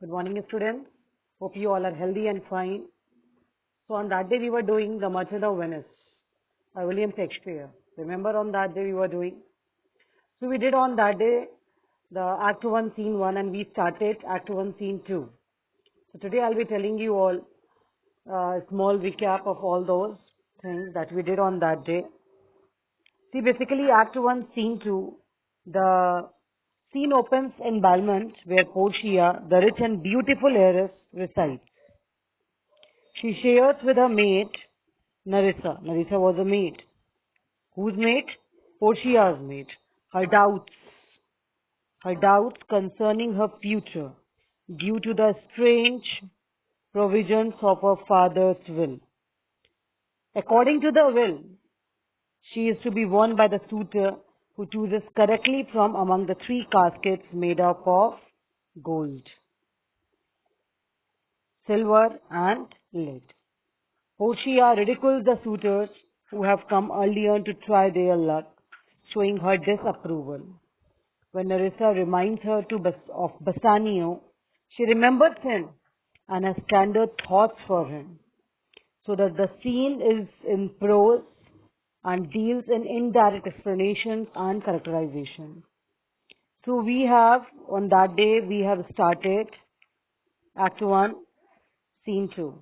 Good morning, students. Hope you all are healthy and fine. So on that day we were doing The Merchant of Venice by William Shakespeare. Remember on that day we were doing? So we did on that day the Act 1 Scene 1 and we started Act 1 Scene 2. So today I'll be telling you all a small recap of all those things that we did on that day. See, basically Act 1 Scene 2, the scene opens in Belmont where Portia, the rich and beautiful heiress, resides. She shares with her maid, Nerissa. Nerissa was a maid. Whose maid? Portia's maid. Her doubts concerning her future due to the strange provisions of her father's will. According to the will, she is to be won by the suitor who chooses correctly from among the 3 caskets made up of gold, silver and lead. Portia ridicules the suitors who have come earlier to try their luck, showing her disapproval. When Nerissa reminds her of Bassanio, she remembers him and has tender thoughts for him, so that the scene is in prose and deals in indirect explanations and characterization. So we have, on that day, we have started Act 1, Scene 2.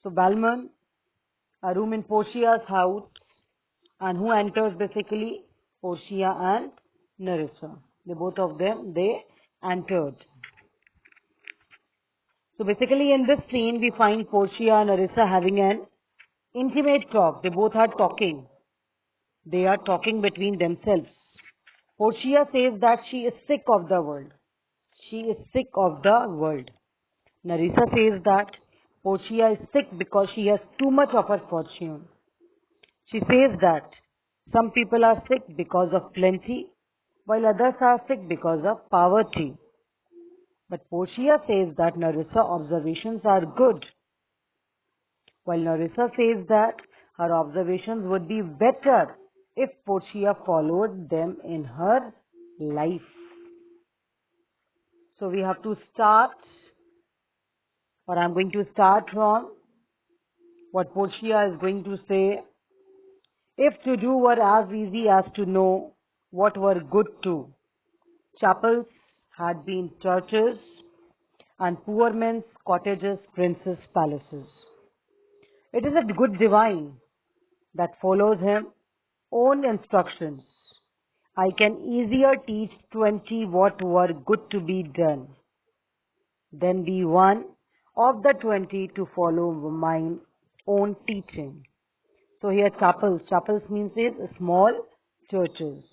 So Balmain, a room in Portia's house, and who enters basically? Portia and Nerissa. Both of them, they entered. So basically in this scene, we find Portia and Nerissa having an intimate talk. They both are talking. They are talking between themselves. Portia says that she is sick of the world. She is sick of the world. Nerissa says that Portia is sick because she has too much of her fortune. She says that some people are sick because of plenty, while others are sick because of poverty. But Portia says that Nerissa's observations are good, while Nerissa says that her observations would be better if Portia followed them in her life. So we have to start, or I'm going to start from what Portia is going to say. If to do were as easy as to know what were good to, chapels had been churches, and poor men's cottages princes' palaces. It is a good divine that follows him own instructions. I can easier teach 20 what were good to be done than be one of the 20 to follow mine own teaching. So here chapels means is small churches.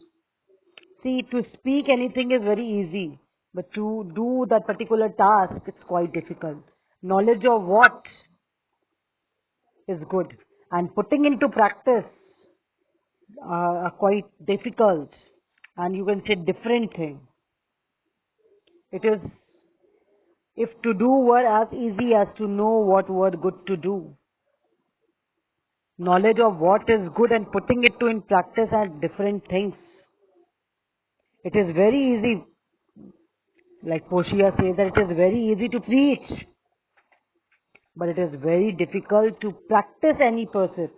See, to speak anything is very easy, but to do that particular task, it's quite difficult. Knowledge of what is good and putting into practice are quite difficult, and you can say different thing. It is, if to do were as easy as to know what were good to do. Knowledge of what is good and putting it to in practice are different things. It is very easy, like Portia says, that it is very easy to preach, but it is very difficult to practice any perception,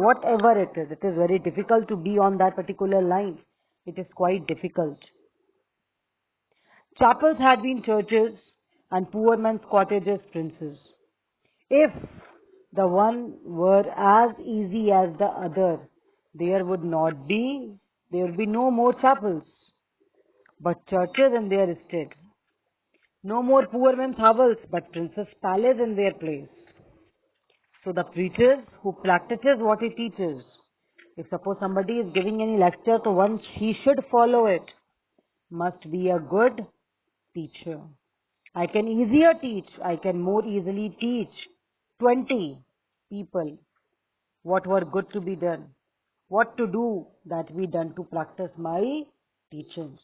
whatever it is. It is very difficult to be on that particular line. It is quite difficult. Chapels had been churches and poor men's cottages princes. If the one were as easy as the other, there would be no more chapels, but churches in their stead. No more poor men's hovels, but princes' palace in their place. So the preacher who practices what he teaches, if suppose somebody is giving any lecture, so one he should follow it, must be a good teacher. I can easier teach, I can more easily teach 20 people what were good to be done, what to do that be done to practice my teachings.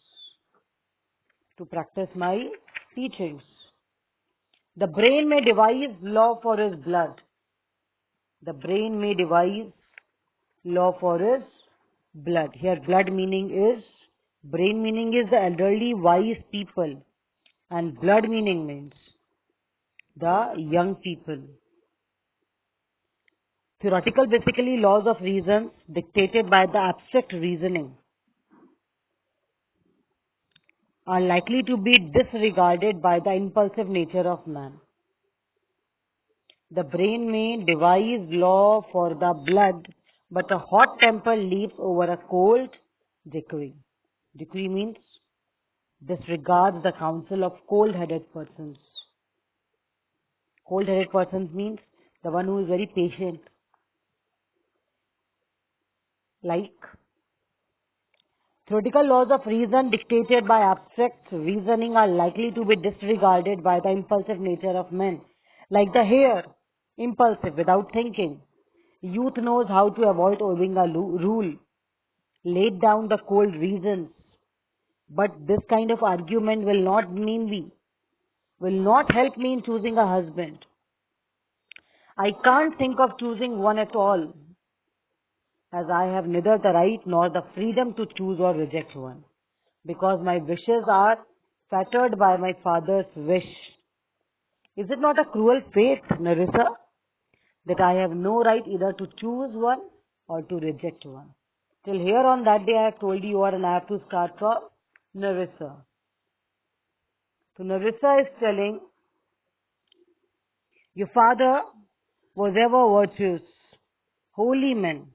To practice my teachings. The brain may devise law for his blood. The brain may devise law for his blood. Here blood meaning is Brain meaning is the elderly wise people, and blood meaning means the young people. Theoretical basically laws of reason dictated by the abstract reasoning are likely to be disregarded by the impulsive nature of man. The brain may devise law for the blood, but a hot temper leaps over a cold decree. Decree means disregards the counsel of cold-headed persons. Cold-headed persons means the one who is very patient. Like theoretical laws of reason dictated by abstract reasoning are likely to be disregarded by the impulsive nature of men. Like the hare, impulsive without thinking. Youth knows how to avoid obeying a rule, laid down the cold reasons. But this kind of argument will not help me in choosing a husband. I can't think of choosing one at all, as I have neither the right nor the freedom to choose or reject one, because my wishes are fettered by my father's wish. Is it not a cruel fate, Narissa, that I have no right either to choose one or to reject one? Till here on that day I have told you what, and I have to start from Narissa. So Narissa is telling, your father was ever virtuous, holy man.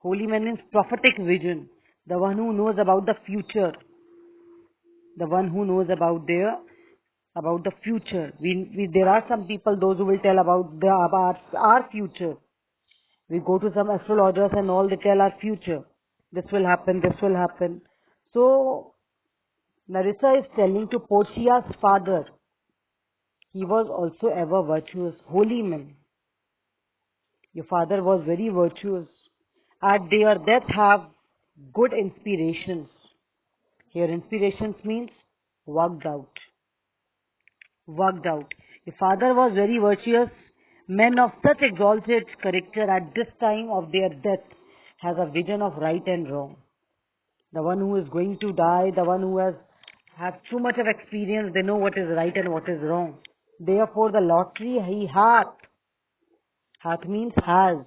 Holy man means prophetic vision, the one who knows about the future, the one who knows about the future. There are some people, those who will tell about our future. We go to some astrologers and all, they tell our future. This will happen, this will happen. So Narissa is telling to Portia's father, he was also ever virtuous, holy man. Your father was very virtuous. At their death have good inspirations. Here inspirations means worked out. Worked out. Your father was very virtuous. Men of such exalted character at this time of their death has a vision of right and wrong. The one who is going to die, the one who has too much of experience, they know what is right and what is wrong. Therefore the lottery he hath. Hath means has.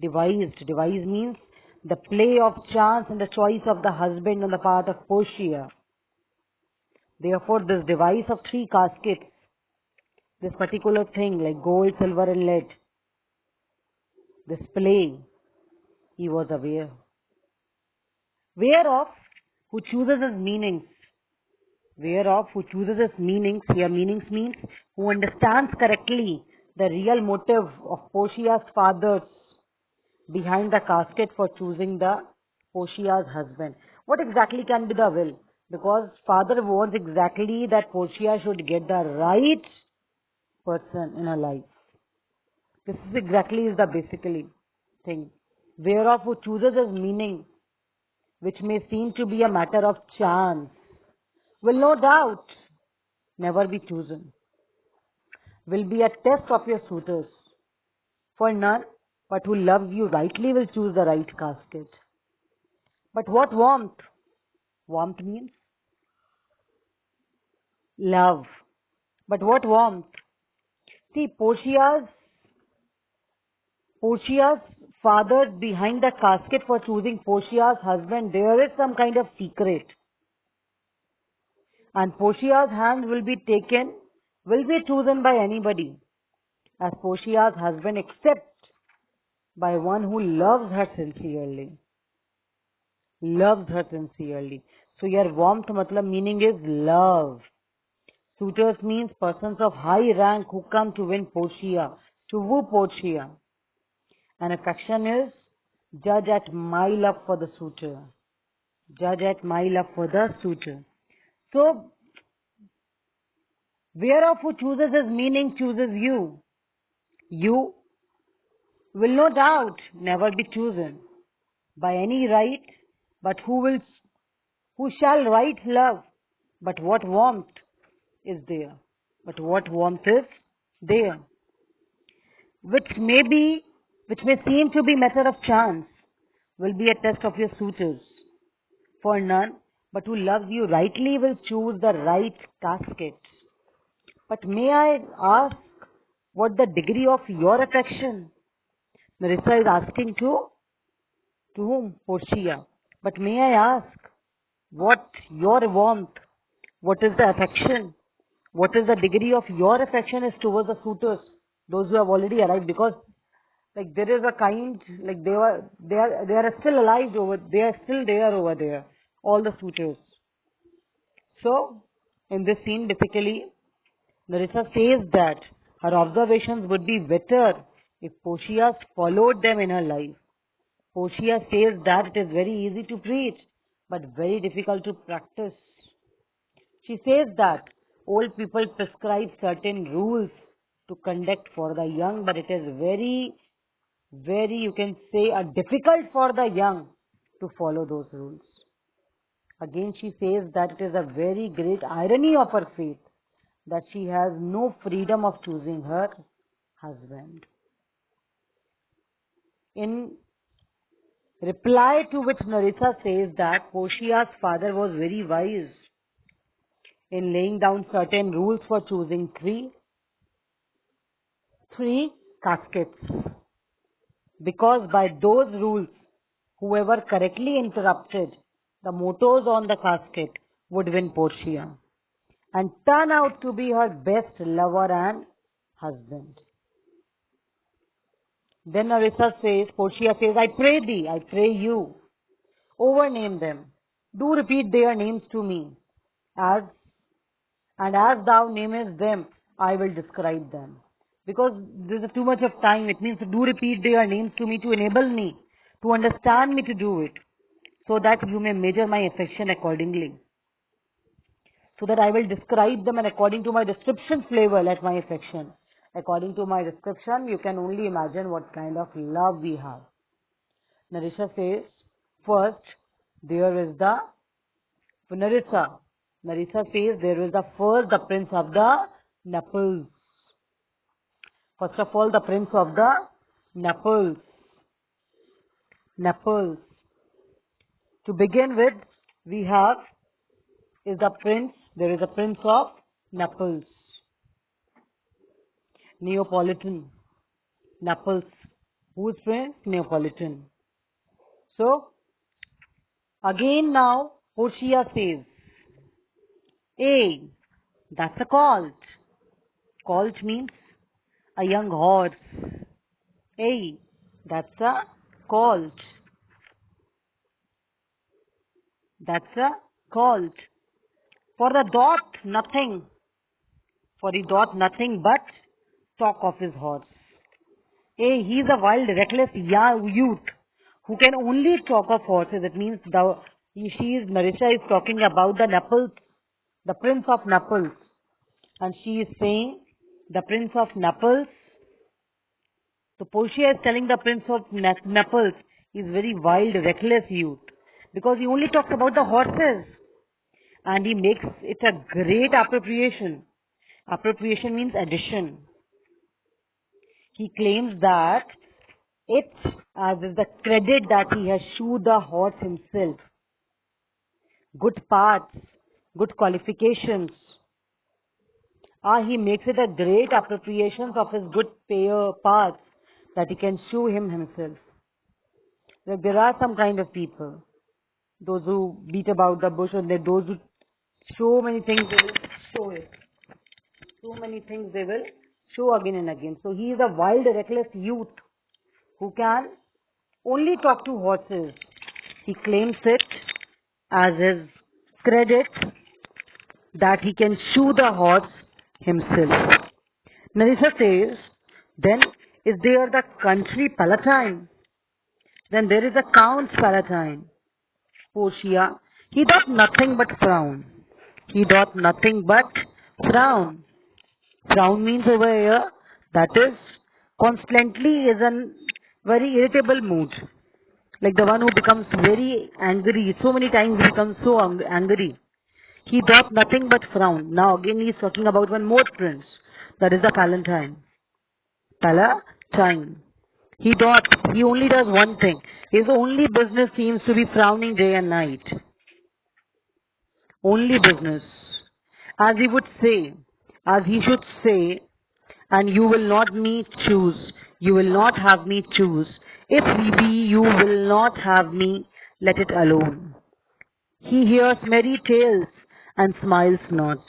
Devised. Devise means the play of chance and the choice of the husband on the part of Portia. Therefore this device of 3 caskets, this particular thing like gold, silver and lead, this play, he was aware. Whereof who chooses his meanings. Whereof who chooses his meanings, here meanings means who understands correctly the real motive of Portia's father behind the casket for choosing the Portia's husband. What exactly can be the will? Because father wants exactly that Portia should get the right person in her life. This is exactly is the basically thing. Whereof who chooses his meaning, which may seem to be a matter of chance, will no doubt never be chosen. Will be a test of your suitors. For none but who loves you rightly will choose the right casket. But what warmth? Warmth means love. But what warmth? See, Portia's father behind the casket for choosing Portia's husband, there is some kind of secret. And Portia's hand will be chosen by anybody as Portia's husband except by one who loves her sincerely. Loves her sincerely. So your warmth matlab meaning is love. Suitors means persons of high rank who come to win Portia, to woo Portia. And affection is judge at my love for the suitor. Judge at my love for the suitor. So, whereof who chooses his meaning chooses you. You will no doubt never be chosen by any right, but who shall right love? But what warmth is there? But what warmth is there? Which may seem to be matter of chance, will be a test of your suitors. For none but who loves you rightly will choose the right casket. But may I ask what the degree of your affection? Narissa is asking to whom? Portia. But may I ask what your warmth, what is the affection, what is the degree of your affection is towards the suitors, those who have already arrived? Because like there is a kind, like they are still alive they are still there over there, all the suitors. So in this scene, basically, Narissa says that her observations would be better if Portia followed them in her life. Portia says that it is very easy to preach, but very difficult to practice. She says that old people prescribe certain rules to conduct for the young, but it is very, very, you can say, difficult for the young to follow those rules. Again, she says that it is a very great irony of her faith that she has no freedom of choosing her husband. In reply to which Narissa says that Portia's father was very wise in laying down certain rules for choosing three caskets. Because by those rules, whoever correctly interrupted the mottos on the casket would win Portia and turn out to be her best lover and husband. Then Narissa says, Portia says, I pray thee, I pray you, overname them. Do repeat their names to me, as thou namest them, I will describe them. Because there is too much of time, it means do repeat their names to me to enable me, to understand me to do it, so that you may measure my affection accordingly. So that I will describe them, and according to my description flavor, let my affection. According to my description, you can only imagine what kind of love we have. Narissa says, first, there is the Narissa. Narissa says there is the first, the prince of the Naples. First of all, the prince of the Naples. Naples. To begin with, we have there is a prince of Naples. Neapolitan. Naples. Who is prince? Neapolitan. So, again now, Portia says, hey, that's a colt. Colt means a young horse. Hey, that's a colt. That's a colt. For the dot, nothing. For the dot, nothing but talk of his horse. Hey, he's a wild, reckless youth who can only talk of horses. It means Narissa is talking about the Naples, the prince of Naples. And she is saying, the prince of Naples. So Portia is telling the prince of Naples is very wild, reckless youth. Because he only talks about the horses. And he makes it a great appropriation. Appropriation means addition. He claims that it as is the credit that he has shoed the horse himself. Good parts, good qualifications. He makes it a great appropriation of his good parts that he can show him himself. There are some kind of people, those who beat about the bush, and those who show many things, they will show it. So many things they will show again and again. So he is a wild, reckless youth who can only talk to horses. He claims it as his credit that he can shoe the horse himself. Narissa says, then is there the country Palatine? Then there is a Count's Palatine. Portia, he doth nothing but frown. He doth nothing but frown. Frown means over here, that is, constantly is in very irritable mood. Like the one who becomes very angry. So many times he becomes so angry. He doth nothing but frown. Now again he is talking about one more prince. That is the Palatine. Palatine. He only does one thing. His only business seems to be frowning day and night. only business. As he would say, as he should say, and you will not me choose. You will not have me choose. If we be, you will not have me, let it alone. He hears merry tales and smiles not.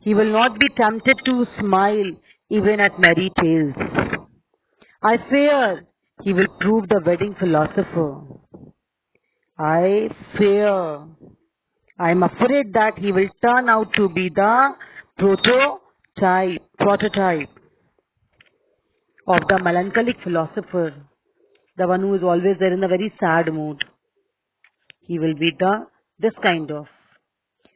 He will not be tempted to smile even at merry tales. I fear he will prove the wedding philosopher. I fear. I am afraid that he will turn out to be the prototype of the melancholic philosopher, the one who is always there in a very sad mood. He will be this kind of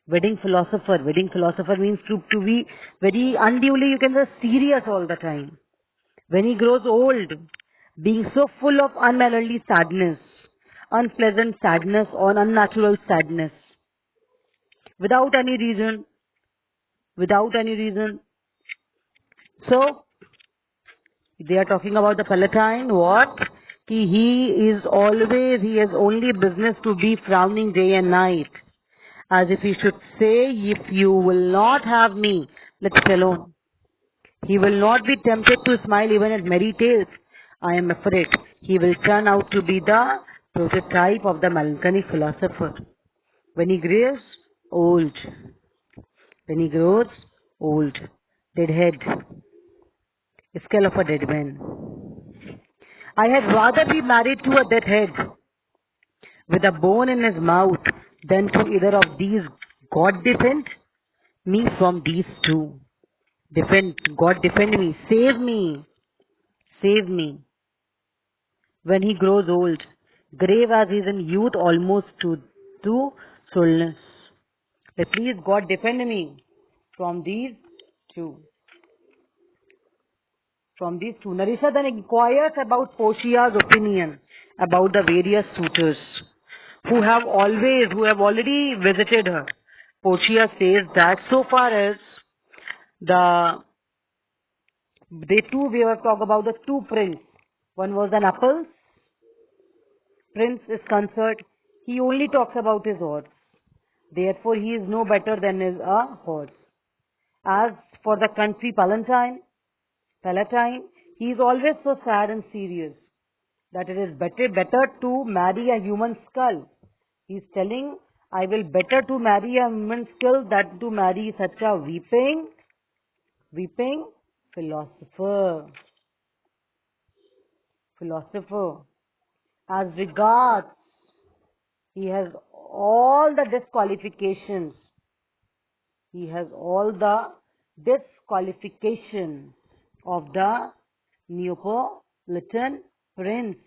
wedding philosopher. Wedding philosopher means to be very unduly, you can say, serious all the time. When he grows old, being so full of unmannerly sadness, unpleasant sadness or unnatural sadness, without any reason, without any reason. So, they are talking about the Palatine. What? He has only business to be frowning day and night. As if he should say, if you will not have me, let it alone. He will not be tempted to smile even at merry tales. I am afraid he will turn out to be the prototype of the melancholy philosopher. When he grows old, when he grows old, deadhead, skull of a dead man. I had rather be married to a deadhead with a bone in his mouth than to either of these. God defend me from these two. God defend me. Save me. Save me. When he grows old, grave as he is in youth, almost to soulness. Please, God defend me from these two. From these two. Narisha then inquires about Portia's opinion about the various suitors who have already visited her. Portia says that so far as we have talked about the two prince. One was an apple prince is concerned. He only talks about his horse. Therefore, he is no better than his horse. As for the country Palatine, he is always so sad and serious that it is better to marry a human skull. He is telling, I will better to marry a human skull than to marry such a weeping philosopher. As regards, he has all the disqualifications. He has all the disqualification of the Neapolitan prince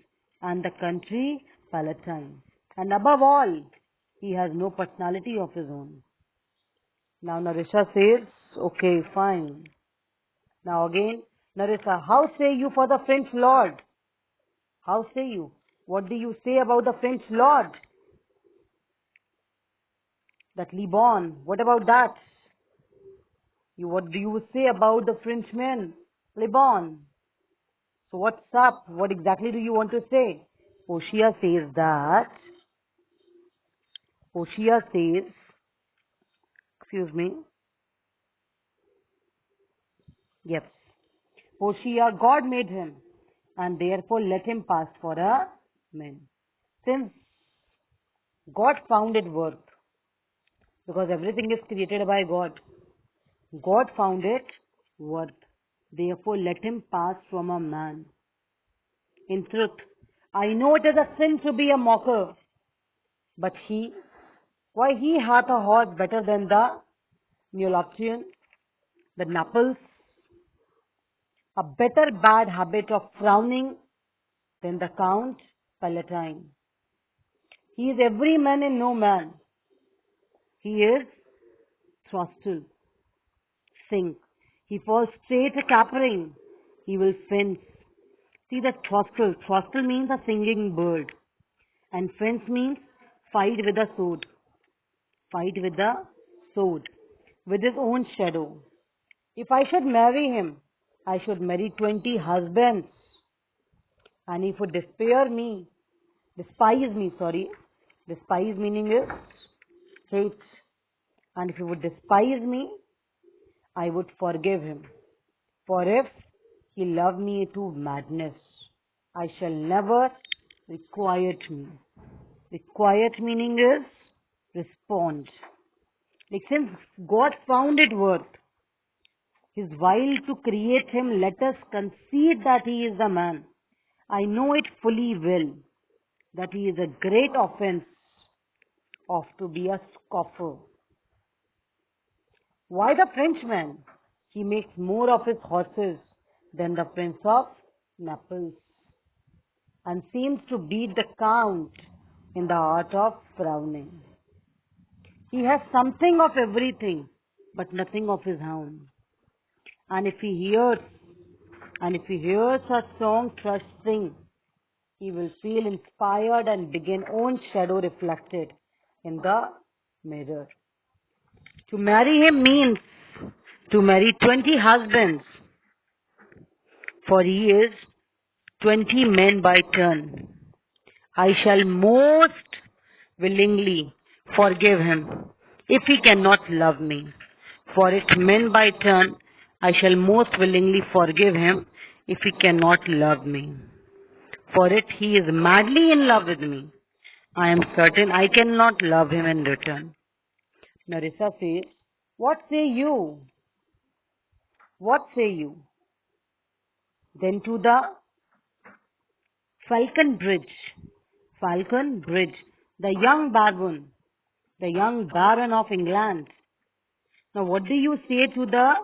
and the country Palatine. And above all, he has no personality of his own. Now Narisha says, okay, fine. Now again, Narissa, how say you for the French lord? How say you? What do you say about the French lord? That Libon, what about that? What do you say about the Frenchman, Libon? So what's up? What exactly do you want to say? Portia says, excuse me, yes, Portia, God made him and therefore let him pass for a man. Since God found it worth, because everything is created by God, God found it worth. Therefore, let him pass from a man. In truth, I know it is a sin to be a mocker, but he hath a horse better than the Neapolitan, the Naples, a better bad habit of frowning than the Count Palatine. He is every man and no man. He is throstle, sink. He falls straight a capering. He will fence. See that throstle. Throstle means a singing bird. And fence means fight with a sword. Fight with the sword. With his own shadow. If I should marry him, I should marry 20 husbands. And he would despise me, despise meaning is hate, and if he would despise me, I would forgive him. For if he loved me to madness, I shall never requite me. Requite meaning is respond. Like since God found it worth his while to create him, let us concede that he is the man. I know it fully well that he is a great offense of to be a scoffer. Why the Frenchman? He makes more of his horses than the Prince of Naples, and seems to beat the Count in the art of frowning. He has something of everything, but nothing of his own. And if he hears a song thrush sing, he will feel inspired and begin own shadow reflected in the mirror. To marry him means to marry 20 husbands, for he is 20 men by turn. I shall most willingly forgive him if he cannot love me. For it men by turn, I shall most willingly forgive him if he cannot love me. For it he is madly in love with me. I am certain I cannot love him in return. Narissa says, what say you? What say you? Then to the Falcon Bridge. Falcon Bridge, the young baron of England. Now what do you say to the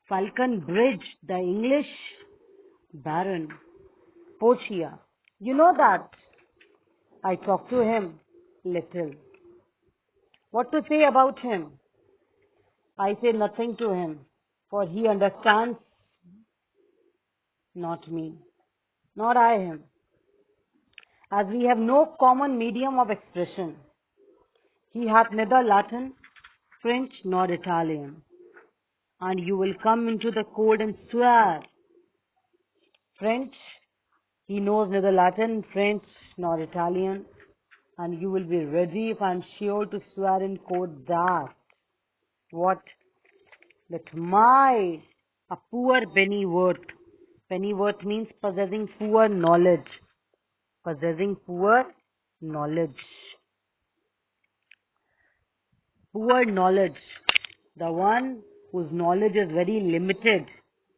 Falcon Bridge, the English baron, Portia? You know that I talked to him little. What to say about him? I say nothing to him, for he understands not me, nor I him. As we have no common medium of expression, he hath neither Latin, French, nor Italian. And you will come into the court and swear. French, he knows neither Latin, French, nor Italian. And you will be ready, if I am sure, to swear in court that what? That a poor pennyworth. Pennyworth means possessing poor knowledge. Possessing poor knowledge. Poor knowledge. The one whose knowledge is very limited.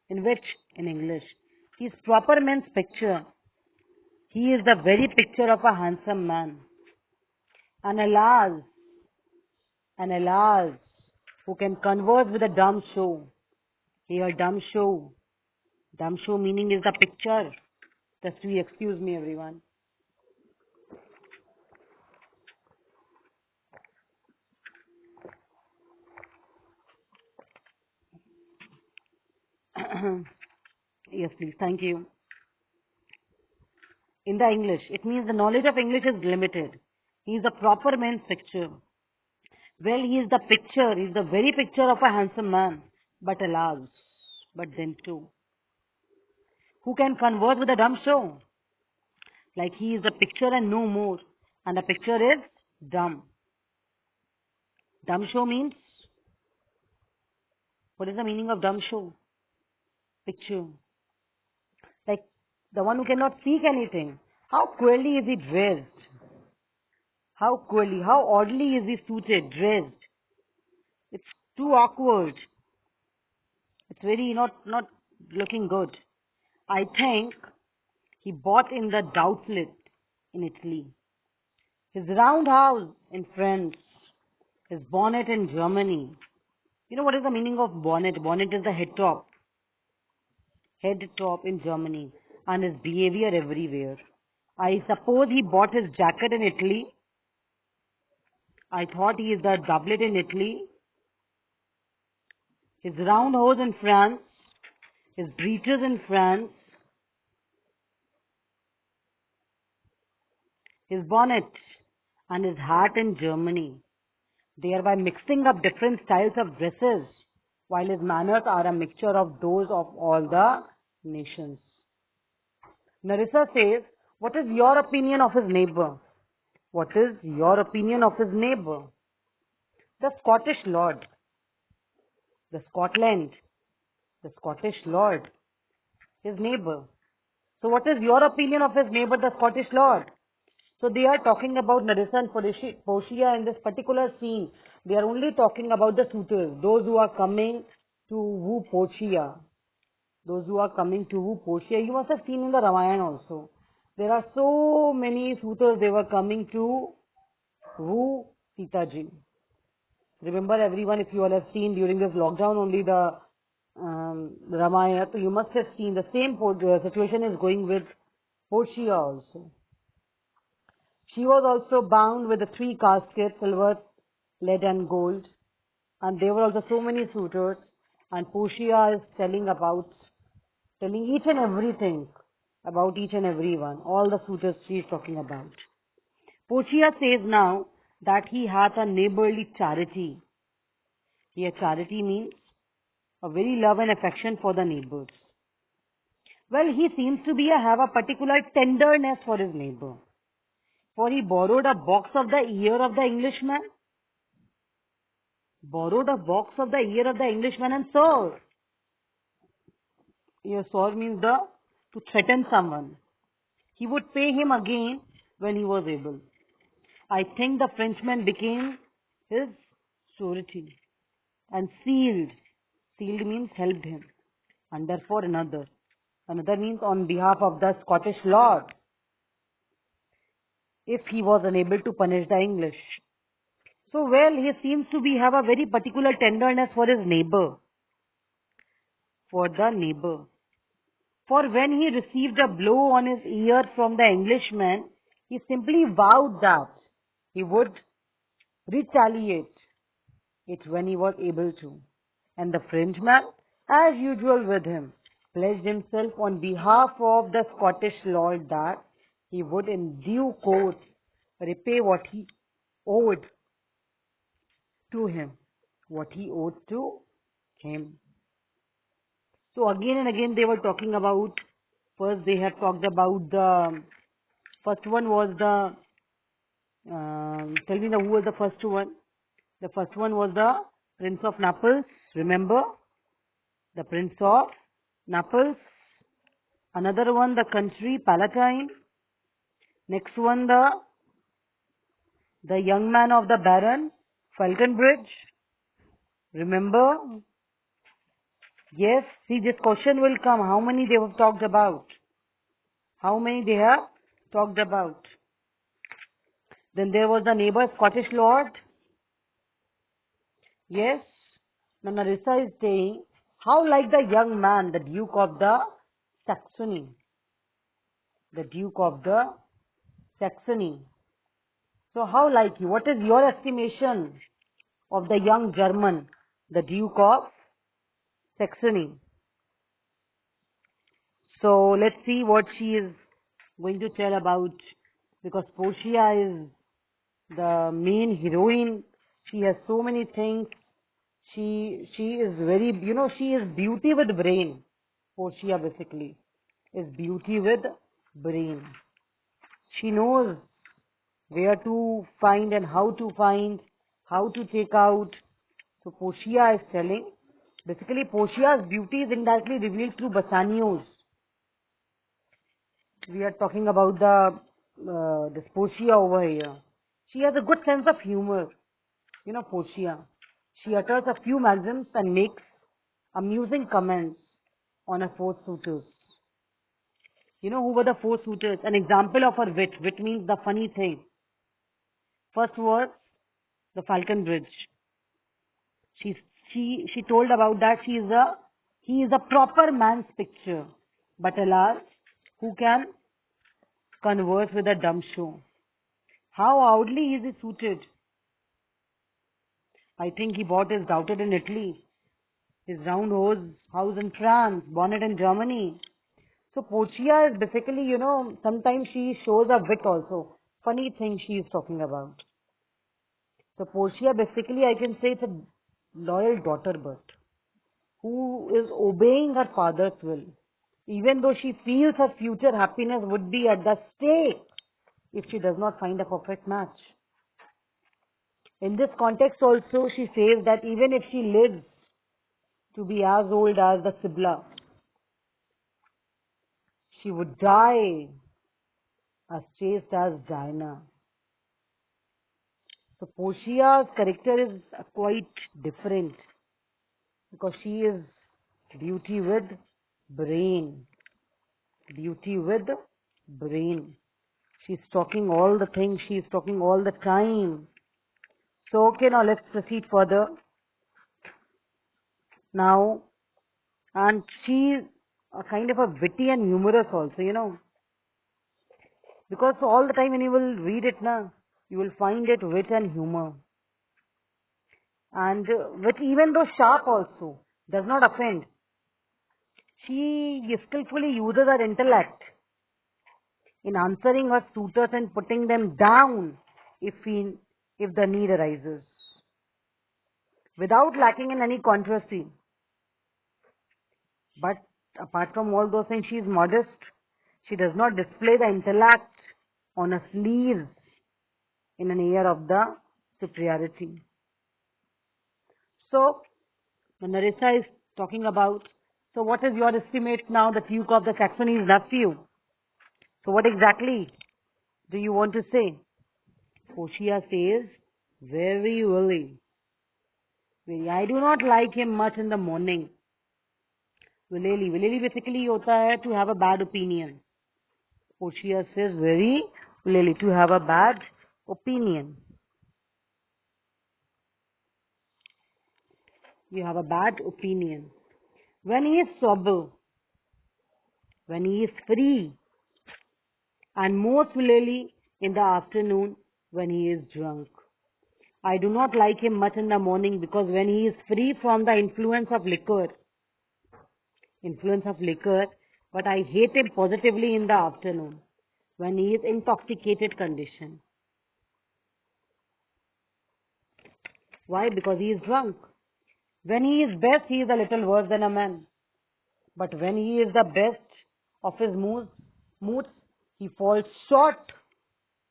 In which? In English. He is proper man's picture. He is the very picture of a handsome man. And alas, who can converse with a dumb show. Here, dumb show. Dumb show meaning is the picture. Just to excuse me, everyone. Yes, please. Thank you. In the English, it means the knowledge of English is limited. He is a proper man's picture. Well, he is the picture, he is the very picture of a handsome man. But alas, but then too, who can converse with a dumb show? Like he is the picture and no more. And the picture is dumb. Dumb show means, what is the meaning of dumb show? Picture. Like the one who cannot speak anything. How queerly is he dressed? How queerly, how oddly is he suited, dressed? It's too awkward. It's very not looking good. I think he bought in the Doubtlet in Italy. His round house in France. His bonnet in Germany. You know what is the meaning of bonnet? Bonnet is the head top. Head top in Germany. And his behavior everywhere. I suppose he bought his jacket in Italy. I thought he is the doublet in Italy. His round hose in France. His breeches in France. His bonnet and his hat in Germany, thereby mixing up different styles of dresses, while his manners are a mixture of those of all the nations. Narissa says, what is your opinion of his neighbor? What is your opinion of his neighbor? The Scottish Lord. The Scotland. The Scottish Lord. His neighbor. So what is your opinion of his neighbor, the Scottish Lord? So they are talking about Narissa and Portia in this particular scene. They are only talking about the suitors, those who are coming to woo Portia. Those who are coming to woo Portia. You must have seen in the Ramayana also. There are so many suitors they were coming to woo Sita ji. Remember everyone, if you all have seen during this lockdown only the Ramayana, so you must have seen the same situation is going with Portia also. She was also bound with the 3 caskets, silver, lead and gold. And there were also so many suitors. And Portia is telling each and everything about each and every one. All the suitors she is talking about. Portia says now that he hath a neighborly charity. Here charity means a very love and affection for the neighbors. Well, he seems to have a particular tenderness for his neighbor. For he borrowed a box of the ear of the Englishman. Borrowed a box of the ear of the Englishman and swore. Here swore means to threaten someone. He would pay him again when he was able. I think the Frenchman became his surety and sealed. Sealed means helped him. Under for another. Another means on behalf of the Scottish Lord. If he was unable to punish the English. So well, he seems to have a very particular tenderness for his neighbor. For the neighbor. For when he received a blow on his ear from the Englishman, he simply vowed that he would retaliate it when he was able to. And the Frenchman, as usual with him, pledged himself on behalf of the Scottish Lord that he would in due course repay what he owed to him. What he owed to him. So again and again they were talking about, first they had talked about first one was tell me who was the first one? The first one was the Prince of Naples, remember? The Prince of Naples. Another one, the country, Palatine. Next one, the young man of the Baron, Falconbridge. Remember? Yes, see this question will come. How many they have talked about? How many they have talked about? Then there was the neighbor Scottish Lord. Yes. Now Narissa is saying, how like the young man, the Duke of the Saxony. The Duke of the Saxony. So how like you? What is your estimation of the young German, the Duke of Saxony? So let's see what she is going to tell about, because Portia is the main heroine. She has so many things. She is very, she is beauty with brain. Portia basically is beauty with brain. She knows where to find and how to take out. So Portia is telling, basically Portia's beauty is indirectly revealed through Bassanio's. We are talking about this Portia over here. She has a good sense of humor. Portia. She utters a few maxims and makes amusing comments on her 4 suitors. Who were the 4 suitors? An example of her wit. Wit means the funny thing. First was the Falconbridge. She told about that he is a proper man's picture. But alas, who can converse with a dumb show? How oddly is he suited? I think he bought his doubted in Italy, his round house in France, bonnet in Germany. So Portia is basically, sometimes she shows a wit also. Funny thing she is talking about. So Portia basically, I can say it's a loyal daughter, but who is obeying her father's will. Even though she feels her future happiness would be at the stake if she does not find a perfect match. In this context also, she says that even if she lives to be as old as the Sibla, she would die as chaste as Diana. So Portia's character is quite different because she is beauty with brain. Beauty with brain. She's talking all the things, she's talking all the time. So okay, now let's proceed further. Now, and she's a kind of a witty and humorous also, because all the time when you will read it now, you will find it wit and humor. And wit, even though sharp also, does not offend. She skillfully uses her intellect in answering her suitors and putting them down if the need arises, without lacking in any controversy. But apart from all those things, she is modest. She does not display the intellect on her sleeves in an air of the superiority. So, when Nerissa is talking about, so what is your estimate now, the Duke of the Saxony's nephew? So what exactly do you want to say? Portia says, very willy. I do not like him much in the morning. Willily basically hota hai to have a bad opinion. Portia says very willily to have a bad opinion. You have a bad opinion. When he is sober, when he is free, and most willily in the afternoon when he is drunk. I do not like him much in the morning because when he is free from the influence of liquor, but I hate him positively in the afternoon when he is intoxicated condition. Why? Because he is drunk. When he is best, he is a little worse than a man. But when he is the best of his moods, he falls short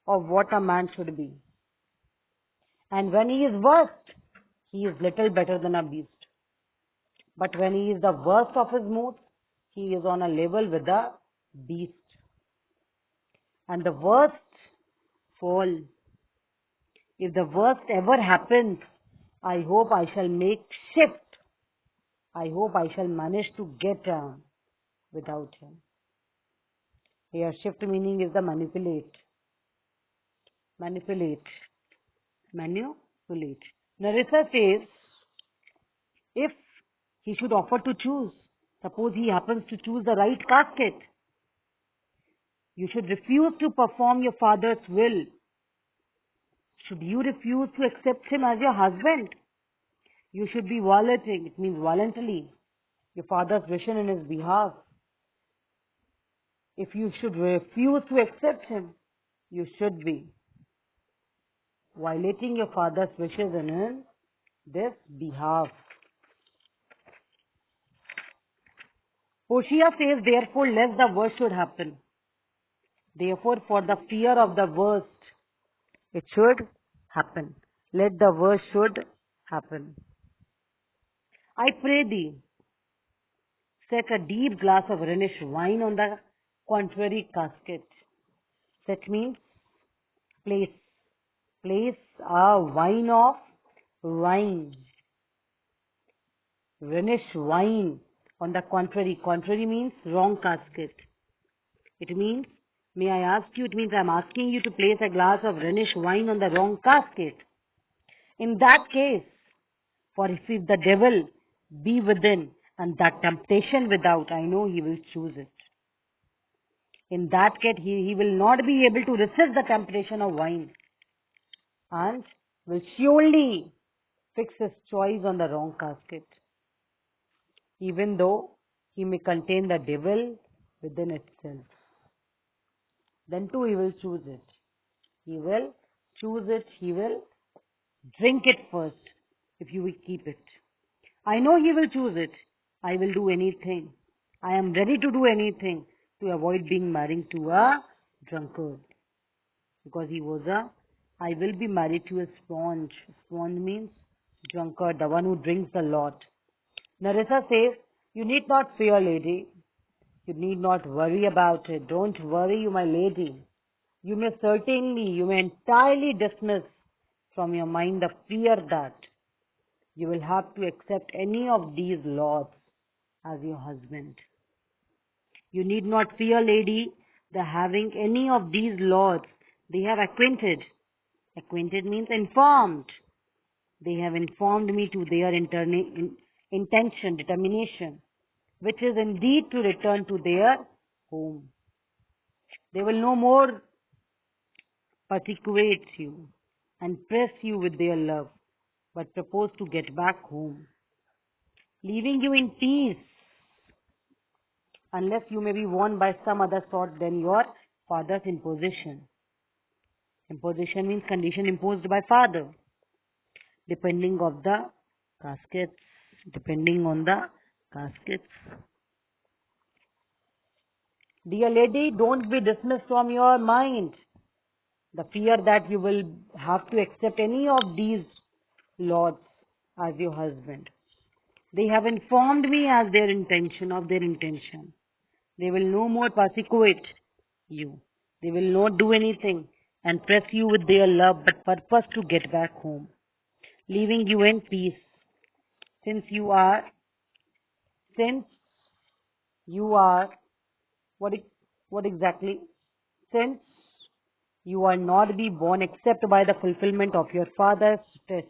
of what a man should be. And when he is worst, he is little better than a beast. But when he is the worst of his moods, he is on a level with the beast. And the worst fall. If the worst ever happens, I hope I shall make shift. I hope I shall manage to get without him. Here shift meaning is the manipulate. Nerissa says, if he should offer to choose, suppose he happens to choose the right casket, you should refuse to perform your father's will. Should you refuse to accept him as your husband, you should be violating, it means violently, your father's vision in his behalf. If you should refuse to accept him, you should be violating your father's wishes in this behalf. Portia says, therefore, lest the worst should happen. Therefore, for the fear of the worst, it should happen. Let the worst should happen. I pray thee, set a deep glass of Rhenish wine on the contrary casket. Set means place. Place a wine of wine. Rhenish wine on the contrary. Contrary means wrong casket. It means, may I ask you, it means I am asking you to place a glass of Rhenish wine on the wrong casket. In that case, for if the devil be within and that temptation without, I know he will choose it. In that case, he will not be able to resist the temptation of wine and will surely fix his choice on the wrong casket, even though he may contain the devil within itself. Then too he will choose it. He will choose it, he will drink it first if you will keep it. I know he will choose it. I will do anything. I am ready to do anything to avoid being married to a drunkard. because he was I will be married to a sponge. Sponge means drunkard, the one who drinks a lot. Narissa says, you need not fear, lady. You need not worry about it. Don't worry, you my lady. You may entirely dismiss from your mind the fear that you will have to accept any of these lords as your husband. You need not fear, lady, the having any of these lords. They have acquainted. Acquainted means informed. They have informed me to their intention, determination, which is indeed to return to their home. They will no more persecute you and press you with their love, but propose to get back home, leaving you in peace, unless you may be won by some other sort than your father's imposition. Imposition means condition imposed by father, depending on the caskets. Dear lady, don't be dismissed from your mind the fear that you will have to accept any of these lords as your husband. They have informed me of their intention. They will no more persecute you. They will not do anything and press you with their love, but purpose to get back home, leaving you in peace. Since you are, what, what exactly? Since you are not be born except by the fulfillment of your father's test,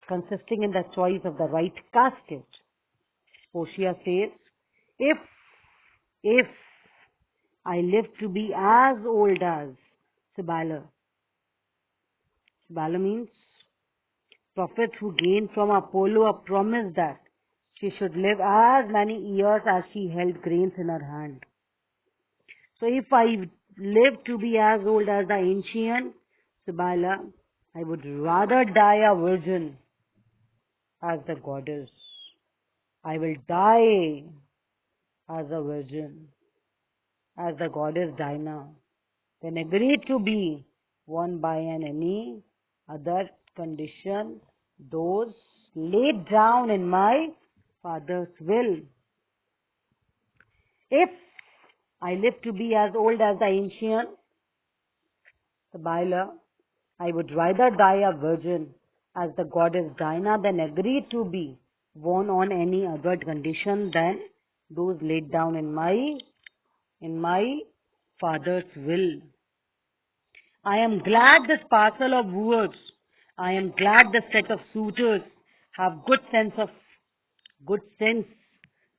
consisting in the choice of the right casket. Portia says, if I live to be as old as Cybele. Cybele means prophets who gained from Apollo a promise that she should live as many years as she held grains in her hand. So if I live to be as old as the ancient Cybele, I would rather die a virgin as the goddess. I will die as a virgin, as the goddess Dinah, than agree to be won by any other condition, those laid down in my father's will. If I live to be as old as the ancient Cybele, I would rather die a virgin as the goddess Dinah than agree to be born on any other condition than those laid down in my father's will. I am glad this parcel of wooers, I am glad the set of suitors have good sense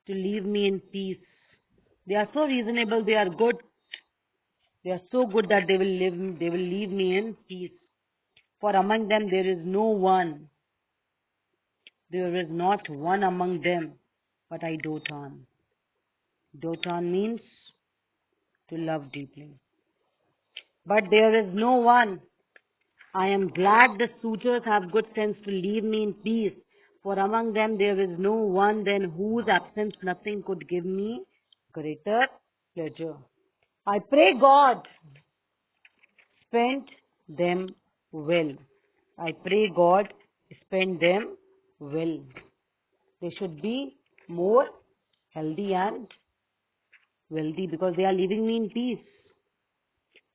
to leave me in peace. They are so reasonable, they are so good that they will leave me in peace. For among them there is not one among them, but I dote on. Dote on means to love deeply. But there is no one. I am glad the suitors have good sense to leave me in peace, for among them there is no one than whose absence nothing could give me greater pleasure. I pray God spend them well. I pray God spend them well. They should be more healthy and wealthy because they are leaving me in peace.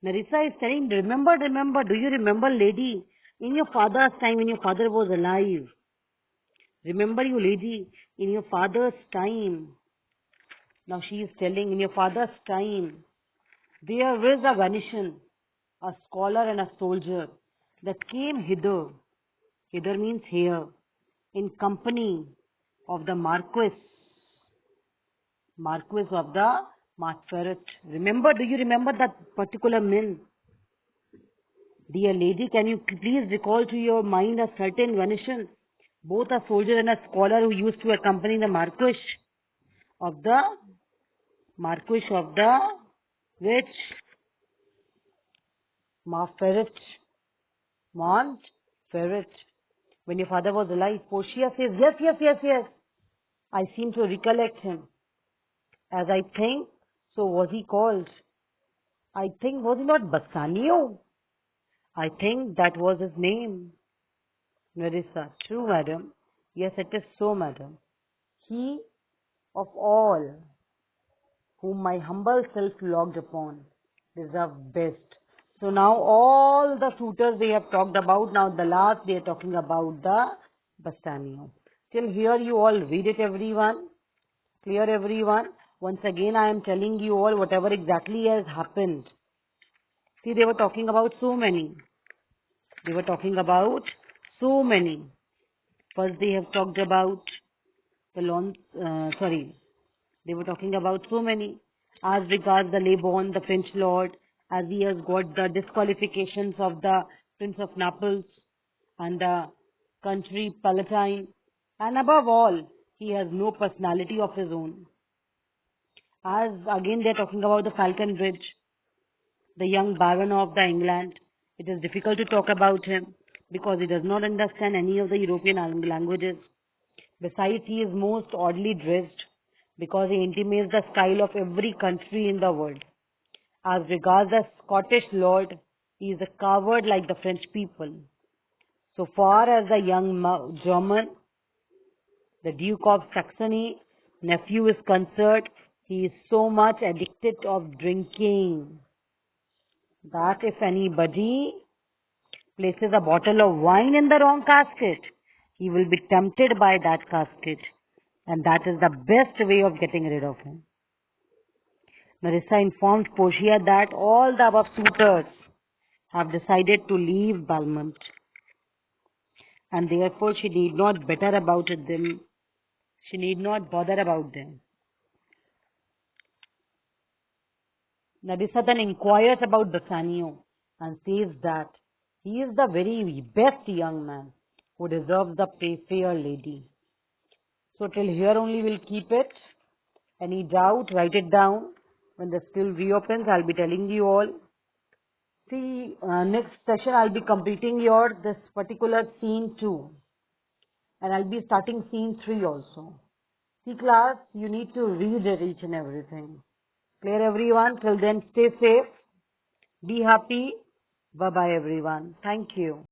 Narissa is saying, remember, do you remember, lady, in your father's time, when your father was alive? Remember you, lady, in your father's time. Now she is telling, in your father's time, there was a Venetian, a scholar and a soldier that came hither. Hither means here, in company of the Marquis of the Montferrat. Do you remember that particular man? Dear lady, can you please recall to your mind a certain Venetian, both a soldier and a scholar who used to accompany the Marquis of the which? Montferrat. When your father was alive, Portia says, yes. I seem to recollect him. As I think, so was he called. I think, was he not Bassanio? I think that was his name. Narissa. True, madam. Yes, it is so, madam. He of all whom my humble self logged upon deserve best. So now all the suitors they have talked about, now the last they are talking about the Bassanio. Till here you all read it, everyone. Clear, everyone? Once again I am telling you all whatever exactly has happened. See, they were talking about so many. They were talking about so many. First they have talked about the they were talking about so many. As regards the Lebon, the French lord, as he has got the disqualifications of the Prince of Naples and the country Palatine, and above all, he has no personality of his own. As again they're talking about the Falcon Bridge, the young Baron of the England. It is difficult to talk about him because he does not understand any of the European languages. Besides, he is most oddly dressed because he intimates the style of every country in the world. As regards the Scottish lord, he is a coward like the French people. So far as the young German, the Duke of Saxony nephew is concerned, he is so much addicted of drinking that if anybody places a bottle of wine in the wrong casket, he will be tempted by that casket, and that is the best way of getting rid of him. Narissa informed Portia that all the above suitors have decided to leave Belmont, and therefore she need not better about them. She need not bother about them. Narissa then inquires about Bassanio and says that he is the very best young man who deserves the fair lady. So till here only we'll keep it. Any doubt, write it down. When the skill reopens, I'll be telling you all. See, next session I'll be completing this particular scene 2. And I'll be starting scene 3 also. See class, you need to read it each and everything. Clear everyone? Till then stay safe. Be happy. Bye bye everyone. Thank you.